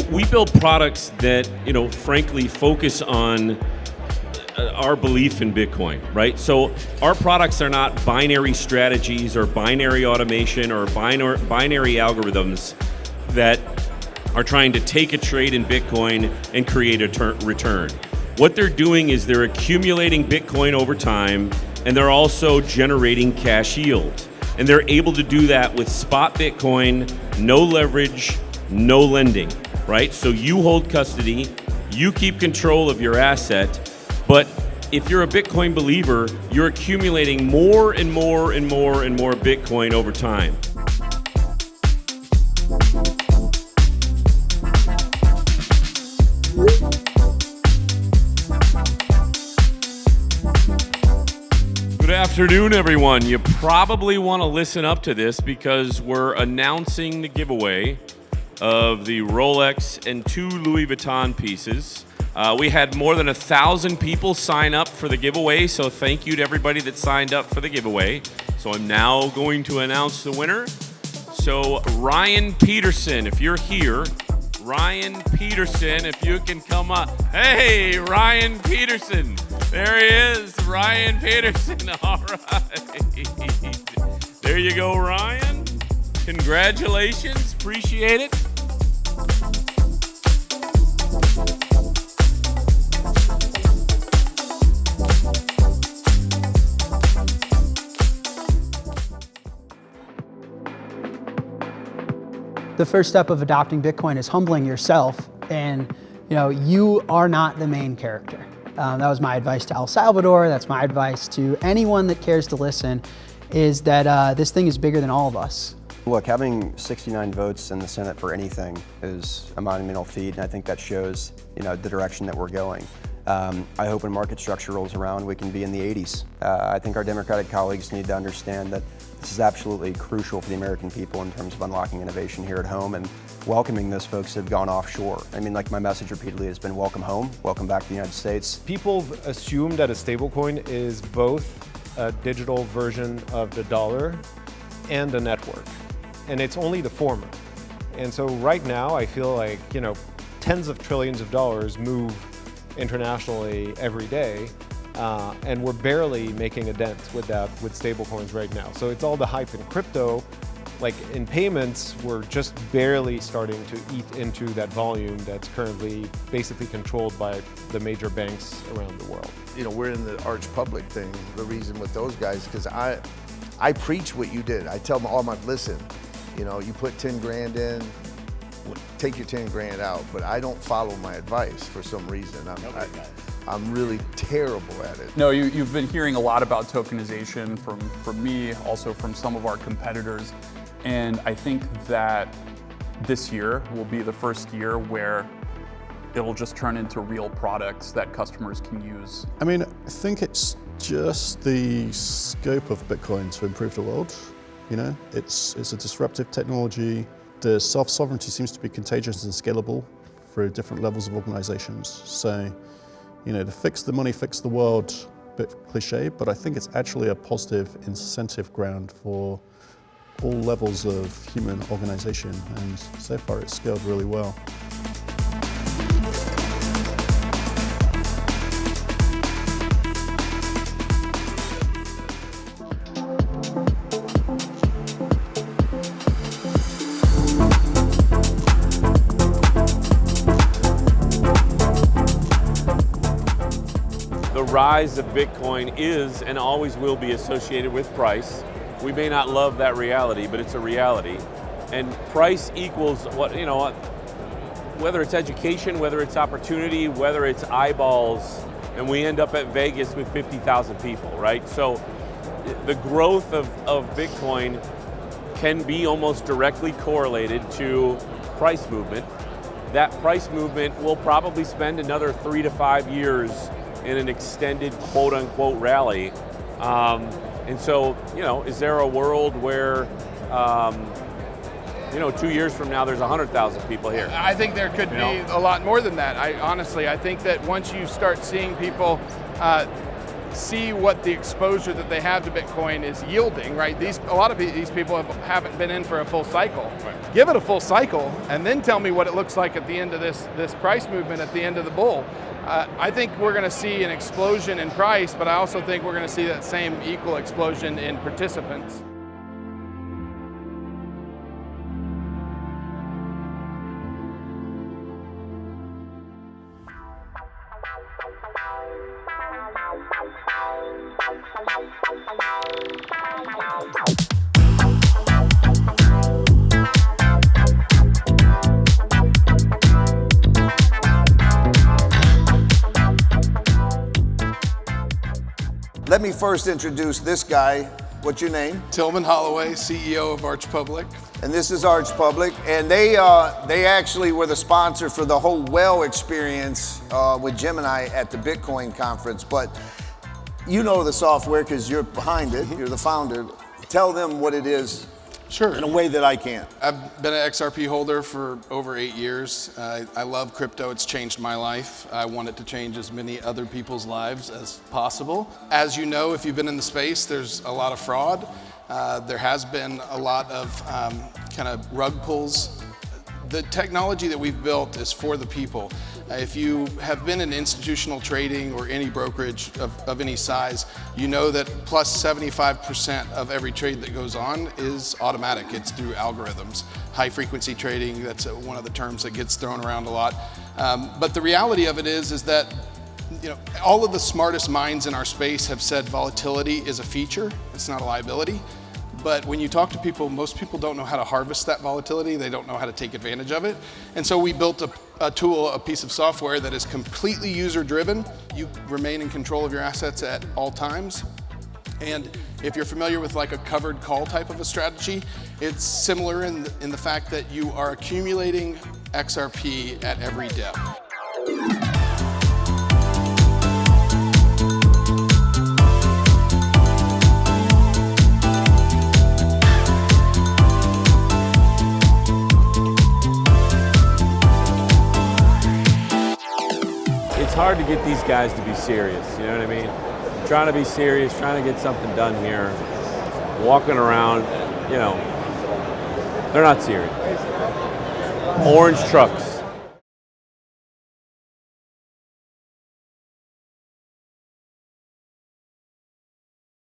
We build products that, frankly focus on our belief in Bitcoin, right? So our products are not binary strategies or binary automation or binary algorithms that are trying to take a trade in Bitcoin and create a return. What they're doing is they're accumulating Bitcoin over time, and they're also generating cash yield. And they're able to do that with spot Bitcoin, no leverage, no lending, right? So you hold custody, you keep control of your asset, but if you're a Bitcoin believer, you're accumulating more and more and more and more Bitcoin over time. Good afternoon, everyone. You probably want to listen up to this because we're announcing the giveaway of the Rolex and 2 Louis Vuitton pieces. We had more than 1,000 people sign up for the giveaway, so thank you to everybody that signed up for the giveaway. So I'm now going to announce the winner. So Ryan Peterson, if you're here, Ryan Peterson, if you can come up. Hey, Ryan Peterson. There he is, Ryan Peterson. All right. There you go, Ryan. Congratulations. Appreciate it. The first step of adopting Bitcoin is humbling yourself, and you are not the main character. That was my advice to El Salvador. That's my advice to anyone that cares to listen, is that this thing is bigger than all of us. Look, having 69 votes in the Senate for anything is a monumental feat, and I think that shows the direction that we're going. I hope when market structure rolls around, we can be in the 80s. I think our Democratic colleagues need to understand that this is absolutely crucial for the American people in terms of unlocking innovation here at home and welcoming those folks that have gone offshore. I mean, like my message repeatedly has been welcome home, welcome back to the United States. People assume that a stablecoin is both a digital version of the dollar and a network, and it's only the former. And so right now, I feel like, tens of trillions of dollars move internationally every day, and we're barely making a dent with stablecoins right now. So it's all the hype in crypto. Like in payments, we're just barely starting to eat into that volume that's currently basically controlled by the major banks around the world. We're in the arch public thing, the reason with those guys, because I preach what you did. I tell them all listen, you put 10 grand in, take your 10 grand out, but I don't follow my advice for some reason. I'm really terrible at it. No, you've been hearing a lot about tokenization from me, also from some of our competitors. And I think that this year will be the first year where it'll just turn into real products that customers can use. I mean, I think it's just the scope of Bitcoin to improve the world. It's a disruptive technology. The self-sovereignty seems to be contagious and scalable for different levels of organizations. So, to fix the money, fix the world, a bit cliche, but I think it's actually a positive incentive ground for all levels of human organization, and so far it's scaled really well. The rise of Bitcoin is and always will be associated with price. We may not love that reality, but it's a reality. And price equals whether it's education, whether it's opportunity, whether it's eyeballs, and we end up at Vegas with 50,000 people, right? So the growth of Bitcoin can be almost directly correlated to price movement. That price movement will probably spend another 3 to 5 years in an extended quote-unquote rally. And so, is there a world where, 2 years from now there's 100,000 people here? I think there could be a lot more than that. I think that once you start seeing people see what the exposure that they have to Bitcoin is yielding, right? A lot of these people haven't been in for a full cycle. Right. Give it a full cycle, and then tell me what it looks like at the end of this price movement at the end of the bull. I think we're going to see an explosion in price, but I also think we're going to see that same equal explosion in participants. Let me first introduce this guy. What's your name? Tillman Holloway, CEO of Arch Public. And this is Arch Public, and they actually were the sponsor for the whole whale experience with Gemini at the Bitcoin conference. But you know the software because you're behind it, you're the founder. Tell them what it is. Sure. In a way that I can't. I've been an XRP holder for over 8 years. I love crypto. It's changed my life. I want it to change as many other people's lives as possible. As you know, if you've been in the space, there's a lot of fraud. There has been a lot of kind of rug pulls. The technology that we've built is for the people. If you have been in institutional trading or any brokerage of any size, you know that plus 75% of every trade that goes on is automatic. It's through algorithms. High frequency trading, that's one of the terms that gets thrown around a lot. But the reality of it is that all of the smartest minds in our space have said volatility is a feature, it's not a liability. But when you talk to people, most people don't know how to harvest that volatility. They don't know how to take advantage of it. And so we built a tool, a piece of software that is completely user-driven. You remain in control of your assets at all times. And if you're familiar with like a covered call type of a strategy, it's similar in the fact that you are accumulating XRP at every dip. It's hard to get these guys to be serious, you know what I mean? Trying to be serious, trying to get something done here, walking around, they're not serious. Orange trucks.